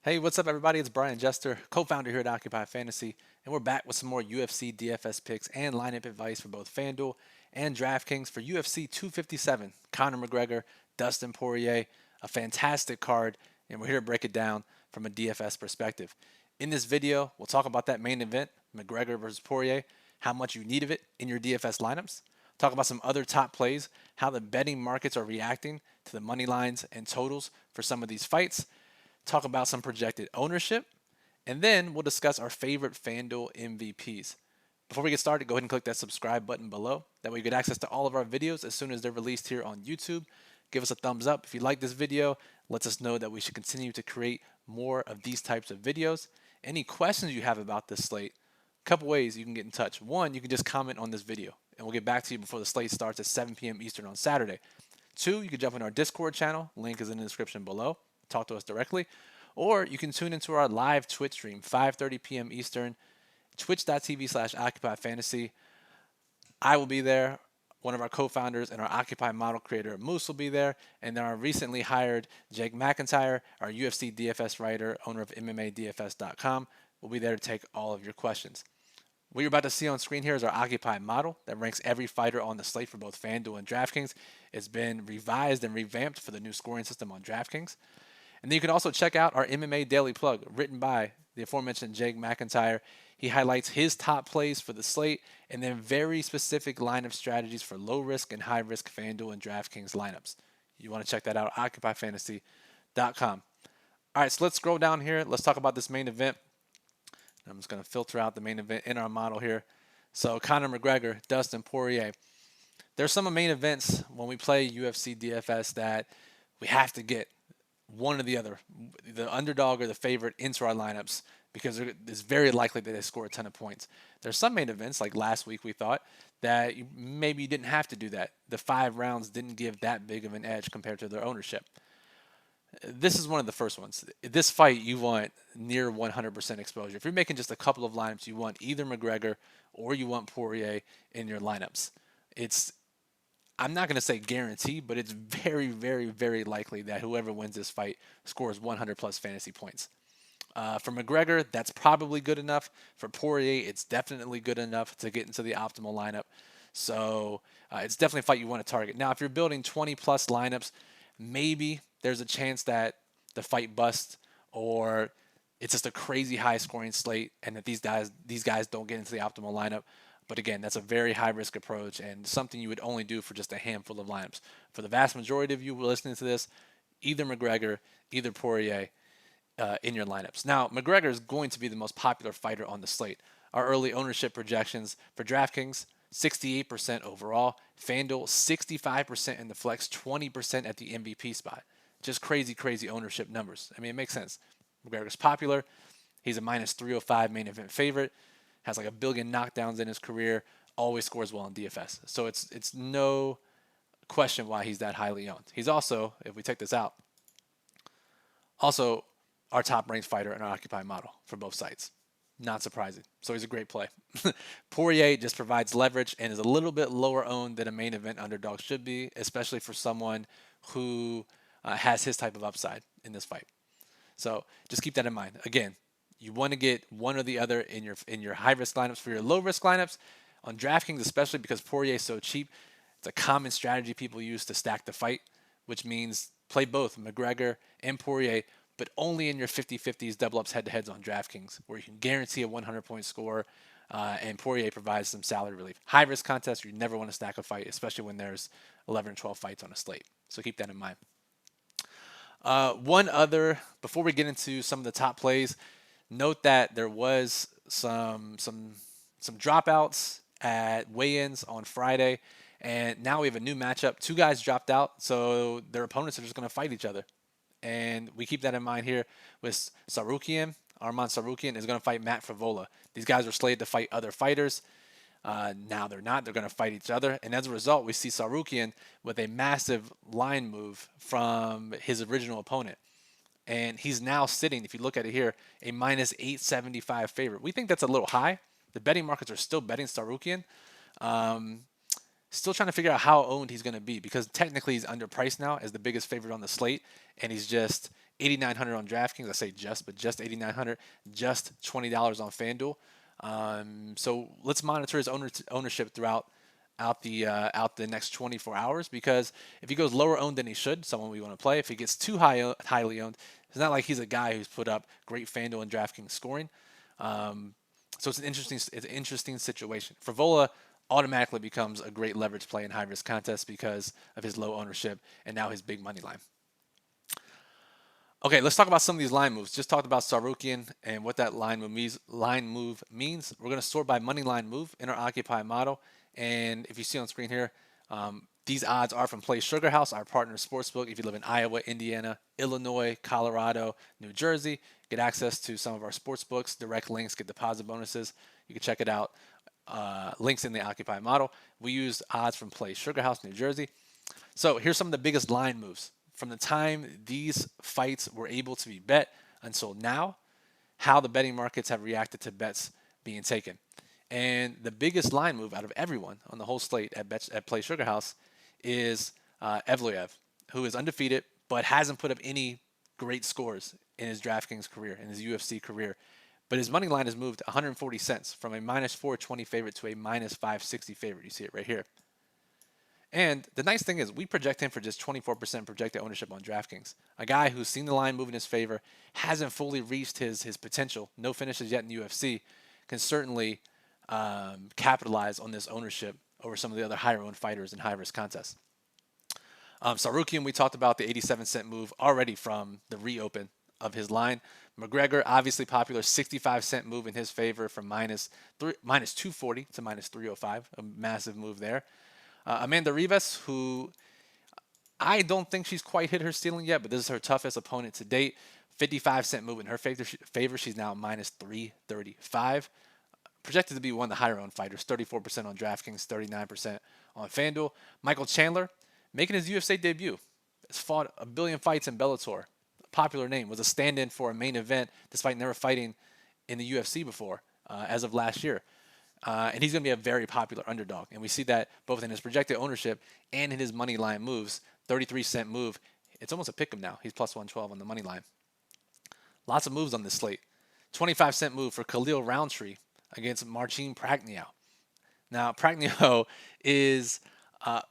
Hey, what's up, everybody? It's Brian Jester, co-founder here at Occupy Fantasy, and we're back with some more UFC DFS picks and lineup advice for both FanDuel and DraftKings for UFC 257. Conor McGregor, Dustin Poirier, a fantastic card, and we're here to break it down from a DFS perspective. In this video, we'll talk about that main event, McGregor versus Poirier, how much you need of it in your DFS lineups. Talk about some other top plays, how the betting markets are reacting to the money lines and totals for some of these fights, talk about some projected ownership, and then we'll discuss our favorite FanDuel MVPs. Before we get started, go ahead and click that subscribe button below. That way you get access to all of our videos as soon as they're released here on YouTube. Give us a thumbs up if you like this video. Lets us know that we should continue to create more of these types of videos. Any questions you have about this slate, a couple ways you can get in touch. One, you can just comment on this video, and we'll get back to you before the slate starts at 7 p.m. Eastern on Saturday. Two, you can jump in our Discord channel. Link is in the description below. Talk to us directly. Or you can tune into our live Twitch stream, 5:30 p.m. Eastern, twitch.tv/Occupy Fantasy. I will be there. One of our co-founders and our Occupy model creator, Moose, will be there. And then our recently hired Jake McIntyre, our UFC DFS writer, owner of MMA DFS.com, will be there to take all of your questions. What you're about to see on screen here is our Occupy model that ranks every fighter on the slate for both FanDuel and DraftKings. It's been revised and revamped for the new scoring system on DraftKings. And then you can also check out our MMA Daily Plug, written by the aforementioned Jake McIntyre. He highlights his top plays for the slate and then very specific lineup strategies for low risk and high risk FanDuel and DraftKings lineups. You want to check that out, occupyfantasy.com. All right, so let's scroll down here. Let's talk about this main event. I'm just going to filter out the main event in our model here. So Conor McGregor, Dustin Poirier. There's some main events when we play UFC DFS that we have to get one or the other, the underdog or the favorite, into our lineups because it's very likely that they score a ton of points. There's some main events, like last week we thought, that maybe you didn't have to do that. The 5 rounds didn't give that big of an edge compared to their ownership. This is one of the first ones. This fight, you want near 100% exposure. If you're making just a couple of lineups, you want either McGregor or you want Poirier in your lineups. I'm not going to say guarantee, but it's very, very, very likely that whoever wins this fight scores 100 plus fantasy points. For McGregor, that's probably good enough. For Poirier, it's definitely good enough to get into the optimal lineup. So it's definitely a fight you want to target. Now, if you're building 20 plus lineups, maybe there's a chance that the fight busts or it's just a crazy high scoring slate and that these guys don't get into the optimal lineup. But again, that's a very high risk approach and something you would only do for just a handful of lineups. For the vast majority of you listening to this, either McGregor, either Poirier in your lineups. Now, McGregor is going to be the most popular fighter on the slate. Our early ownership projections for DraftKings, 68% overall. FanDuel, 65% in the flex, 20% at the MVP spot. Just crazy, crazy ownership numbers. I mean, it makes sense. McGregor's popular. He's a minus 305 main event favorite. Has like 1 billion knockdowns in his career, always scores well in DFS. So it's no question why he's that highly owned. He's also, if we take this out, also our top ranked fighter in our Occupy model for both sites. Not surprising. So he's a great play. Poirier just provides leverage and is a little bit lower owned than a main event underdog should be, especially for someone who has his type of upside in this fight. So just keep that in mind. Again, you want to get one or the other in your high risk lineups. For your low risk lineups, on DraftKings especially because Poirier is so cheap, it's a common strategy people use to stack the fight, which means play both McGregor and Poirier, but only in your 50-50s double ups head-to-heads on DraftKings, where you can guarantee a 100-point score, and Poirier provides some salary relief. High risk contests, you never want to stack a fight, especially when there's 11 or 12 fights on a slate. So keep that in mind. One other, before we get into some of the top plays, note that there was some dropouts at weigh-ins on Friday, and now we have a new matchup. 2 guys dropped out, so their opponents are just going to fight each other. And we keep that in mind here with Sarukian. Arman Sarukian is going to fight Matt Favola. These guys are slated to fight other fighters. Now they're not. They're going to fight each other. And as a result, we see Sarukian with a massive line move from his original opponent. And he's now sitting, if you look at it here, a minus 875 favorite. We think that's a little high. The betting markets are still betting Sarukian. Still trying to figure out how owned he's going to be because technically he's underpriced now as the biggest favorite on the slate, and he's just $8,900 on DraftKings. I say but just $8,900, just $20 on FanDuel. So let's monitor his ownership throughout out the next 24 hours, because if he goes lower owned than he should, someone we want to play. If he gets too highly owned, it's not like he's a guy who's put up great FanDuel and DraftKings scoring. So it's an interesting situation. Frivola automatically becomes a great leverage play in high risk contests because of his low ownership and now his big money line. Okay, let's talk about some of these line moves. Just talked about Sarukian and what that line move means. We're going to sort by money line move in our Occupy model. And if you see on screen here, these odds are from Play Sugar House, our partner sportsbook. If you live in Iowa, Indiana, Illinois, Colorado, New Jersey, get access to some of our sports books, direct links, get deposit bonuses. You can check it out. Links in the Occupy model. We use odds from Play Sugar House, New Jersey. So here's some of the biggest line moves from the time these fights were able to be bet until now, how the betting markets have reacted to bets being taken. And the biggest line move out of everyone on the whole slate at Play Sugar House is Evloev, who is undefeated but hasn't put up any great scores in his DraftKings career, in his UFC career. But his money line has moved 140 cents from a minus 420 favorite to a minus 560 favorite. You see it right here. And the nice thing is we project him for just 24% projected ownership on DraftKings. A guy who's seen the line move in his favor, hasn't fully reached his potential, no finishes yet in UFC, can certainly capitalize on this ownership over some of the other higher owned fighters in high risk contests. Sarukian, we talked about the 87-cent move already from the reopen of his line. McGregor, obviously popular, 65-cent move in his favor from minus 240 to minus 305, a massive move there. Amanda Rivas, who I don't think she's quite hit her ceiling yet, but this is her toughest opponent to date. 55-cent move in her favor. She's now minus 335. Projected to be one of the higher owned fighters, 34% on DraftKings, 39% on FanDuel. Michael Chandler, making his UFC debut, has fought a billion fights in Bellator. A popular name, was a stand-in for a main event despite never fighting in the UFC before as of last year. And he's going to be a very popular underdog. And we see that both in his projected ownership and in his money line moves. 33-cent move. It's almost a pick 'em now. He's plus 112 on the money line. Lots of moves on this slate. 25-cent move for Khalil Roundtree against Marcin Prachnio. Now, Prachnio is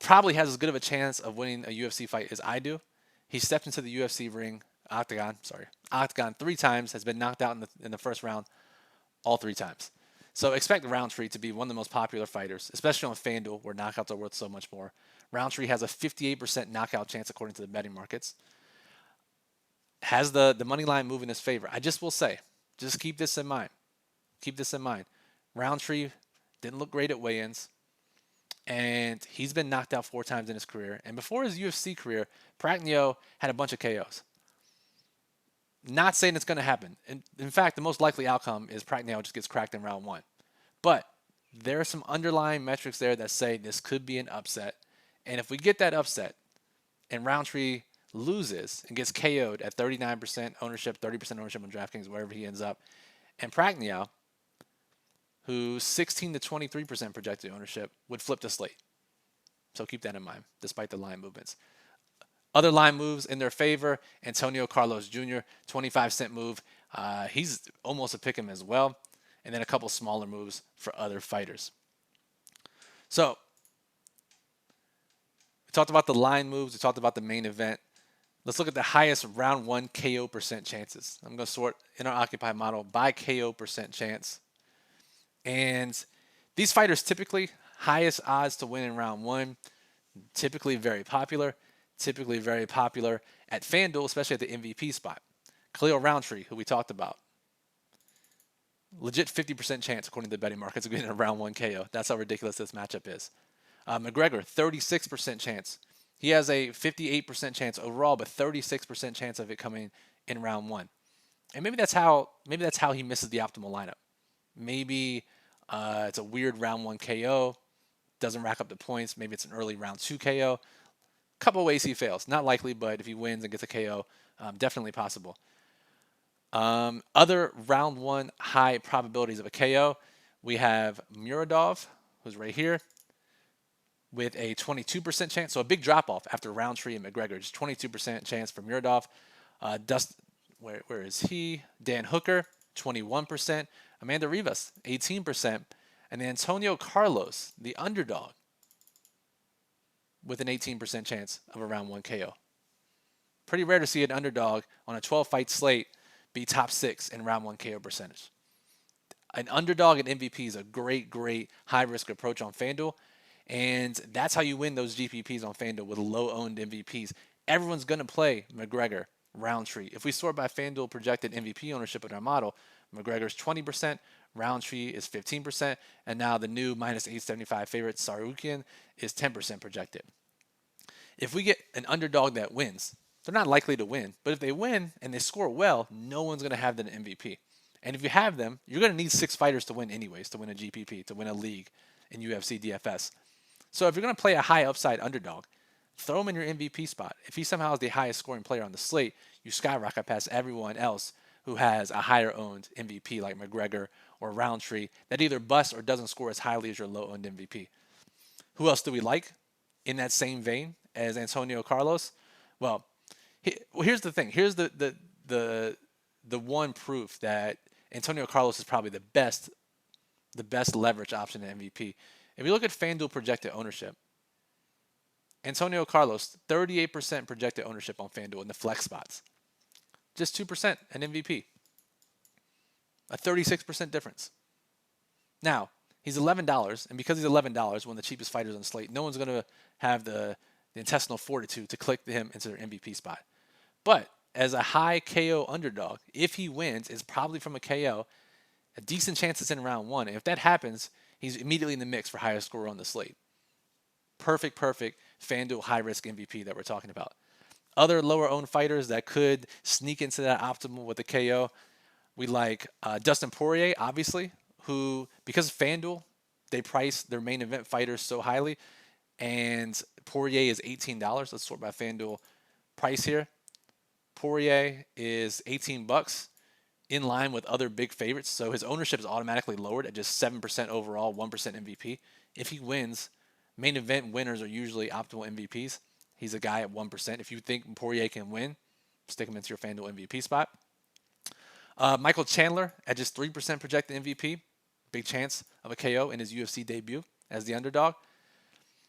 probably has as good of a chance of winning a UFC fight as I do. He stepped into the UFC ring, octagon 3 times, has been knocked out in the first round all 3 times. So expect Roundtree to be one of the most popular fighters, especially on FanDuel, where knockouts are worth so much more. Roundtree has a 58% knockout chance according to the betting markets. Has the money line move in his favor. I just will say, just keep this in mind. Keep this in mind. Roundtree didn't look great at weigh-ins, and he's been knocked out 4 times in his career. And before his UFC career, Prachnio had a bunch of KOs. Not saying it's going to happen. In fact, the most likely outcome is Prachnio just gets cracked in round 1. But there are some underlying metrics there that say this could be an upset. And if we get that upset and Roundtree loses and gets KO'd at 39% ownership, 30% ownership on DraftKings, wherever he ends up, and Prachnio, who's 16 to 23% projected ownership, would flip the slate. So keep that in mind, despite the line movements. Other line moves in their favor, Antonio Carlos Jr., 25-cent move. He's almost a pick 'em as well. And then a couple smaller moves for other fighters. So we talked about the line moves. We talked about the main event. Let's look at the highest round 1 KO percent chances. I'm going to sort in our Occupy model by KO percent chance. And these fighters typically, highest odds to win in round 1, typically very popular at FanDuel, especially at the MVP spot. Khalil Roundtree, who we talked about. Legit 50% chance, according to the betting markets, of getting a round 1 KO. That's how ridiculous this matchup is. McGregor, 36% chance. He has a 58% chance overall, but 36% chance of it coming in round 1. And maybe that's how he misses the optimal lineup. Maybe it's a weird round 1 KO, doesn't rack up the points. Maybe it's an early round 2 KO. Couple ways he fails. Not likely, but if he wins and gets a KO, definitely possible. Other round 1 high probabilities of a KO, we have Miradoff, who's right here, with a 22% chance. So a big drop-off after Roundtree and McGregor. Just 22% chance for Miradoff. where is he? Dan Hooker, 21%. Amanda Rivas, 18%. And Antonio Carlos, the underdog, with an 18% chance of a round 1 KO. Pretty rare to see an underdog on a 12-fight slate be top 6 in round 1 KO percentage. An underdog in MVP is a great, great high-risk approach on FanDuel. And that's how you win those GPPs on FanDuel with low-owned MVPs. Everyone's going to play McGregor, Roundtree. If we sort by FanDuel projected MVP ownership in our model, McGregor's 20%, Roundtree is 15%, and now the new minus 875 favorite Sarukian is 10% projected. If we get an underdog that wins, they're not likely to win, but if they win and they score well, no one's going to have them an MVP. And if you have them, you're going to need 6 fighters to win anyways, to win a GPP, to win a league in UFC DFS. So if you're going to play a high upside underdog, throw him in your MVP spot. If he somehow is the highest scoring player on the slate, you skyrocket past everyone else who has a higher owned MVP like McGregor or Roundtree that either busts or doesn't score as highly as your low owned MVP. Who else do we like in that same vein as Antonio Carlos? Well, here's the thing. Here's the one proof that Antonio Carlos is probably the best leverage option in MVP. If you look at FanDuel projected ownership, Antonio Carlos, 38% projected ownership on FanDuel in the flex spots. Just 2% an MVP. A 36% difference. Now, he's $11, and because he's $11, one of the cheapest fighters on the slate, no one's going to have the intestinal fortitude to click him into their MVP spot. But as a high KO underdog, if he wins, it's probably from a KO. A decent chance it's in round 1. And if that happens, he's immediately in the mix for highest scorer on the slate. Perfect FanDuel high-risk MVP that we're talking about. Other lower-owned fighters that could sneak into that optimal with a KO, we like Dustin Poirier, obviously, who, because FanDuel, they price their main event fighters so highly, and Poirier is $18. Let's sort by FanDuel price here. Poirier is $18, in line with other big favorites, so his ownership is automatically lowered at just 7% overall, 1% MVP. If he wins, main event winners are usually optimal MVPs. He's a guy at 1%. If you think Poirier can win, stick him into your FanDuel MVP spot. Michael Chandler at just 3% projected MVP. Big chance of a KO in his UFC debut as the underdog.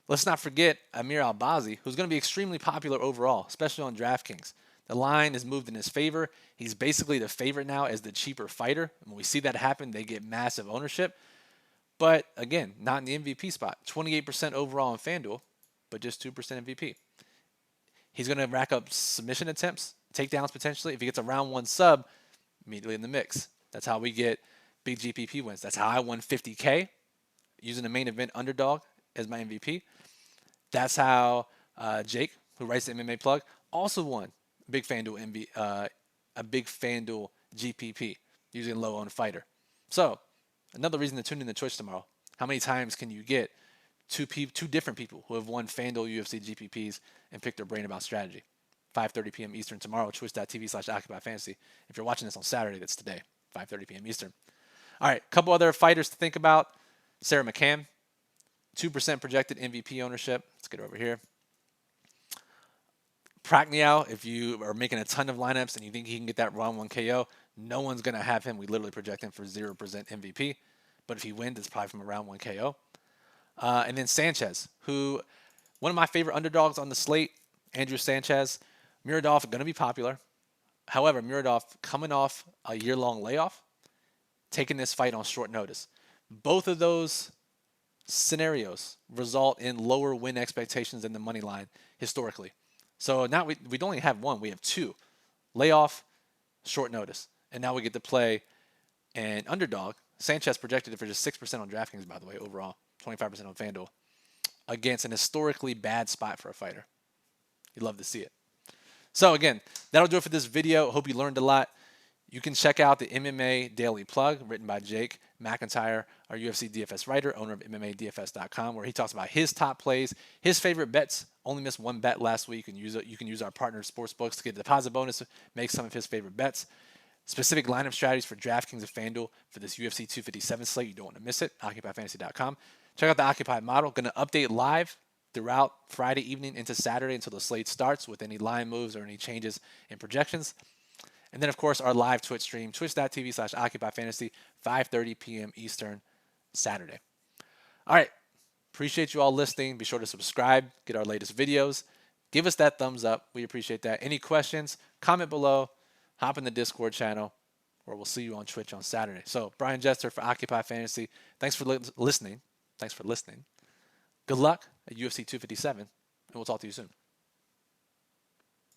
Let's not forget Amir Al Bazi, who's going to be extremely popular overall, especially on DraftKings. The line is moved in his favor. He's basically the favorite now as the cheaper fighter. When we see that happen, they get massive ownership. But again, not in the MVP spot. 28% overall in FanDuel, but just 2% MVP. He's going to rack up submission attempts, takedowns potentially. If he gets a round 1 sub, immediately in the mix. That's how we get big GPP wins. That's how I won 50K using the main event underdog as my MVP. That's how Jake, who writes the MMA plug, also won a big FanDuel GPP using a low-owned fighter. So another reason to tune in to Twitch tomorrow. How many times can you get two different people who have won FanDuel UFC GPPs and pick their brain about strategy? 5:30 p.m. Eastern tomorrow, twitch.tv/Occupy Fantasy. If you're watching this on Saturday, that's today, 5:30 p.m. Eastern. All right, a couple other fighters to think about. Sarah McCann, 2% projected MVP ownership. Let's get over here. Prachnio, if you are making a ton of lineups and you think he can get that round 1 KO, no one's going to have him. We literally project him for 0% MVP. But if he wins, it's probably from a round 1 KO. And then Sanchez, who, one of my favorite underdogs on the slate, Andrew Sanchez. Miradoff going to be popular. However, Miradoff coming off a year-long layoff, taking this fight on short notice. Both of those scenarios result in lower win expectations than the money line historically. So now we don't only have one, we have 2. Layoff, short notice. And now we get to play an underdog. Sanchez projected it for just 6% on DraftKings, by the way, overall. 25% on FanDuel. Against an historically bad spot for a fighter. You'd love to see it. So again, that'll do it for this video. Hope you learned a lot. You can check out the MMA Daily Plug written by Jake McIntyre, our UFC DFS writer, owner of MMADFS.com, where he talks about his top plays, his favorite bets. Only missed one bet last week. You can use our partner sportsbooks to get a deposit bonus, make some of his favorite bets. Specific lineup strategies for DraftKings and FanDuel for this UFC 257 slate. You don't want to miss it. OccupyFantasy.com. Check out the Occupy model. Going to update live throughout Friday evening into Saturday until the slate starts with any line moves or any changes in projections. And then, of course, our live Twitch stream, twitch.tv/Occupy Fantasy, 5:30 p.m. Eastern, Saturday. All right. Appreciate you all listening. Be sure to subscribe, get our latest videos. Give us that thumbs up. We appreciate that. Any questions, comment below, hop in the Discord channel, or we'll see you on Twitch on Saturday. So, Brian Jester for Occupy Fantasy. Thanks for listening. Thanks for listening. Good luck at UFC 257, and we'll talk to you soon.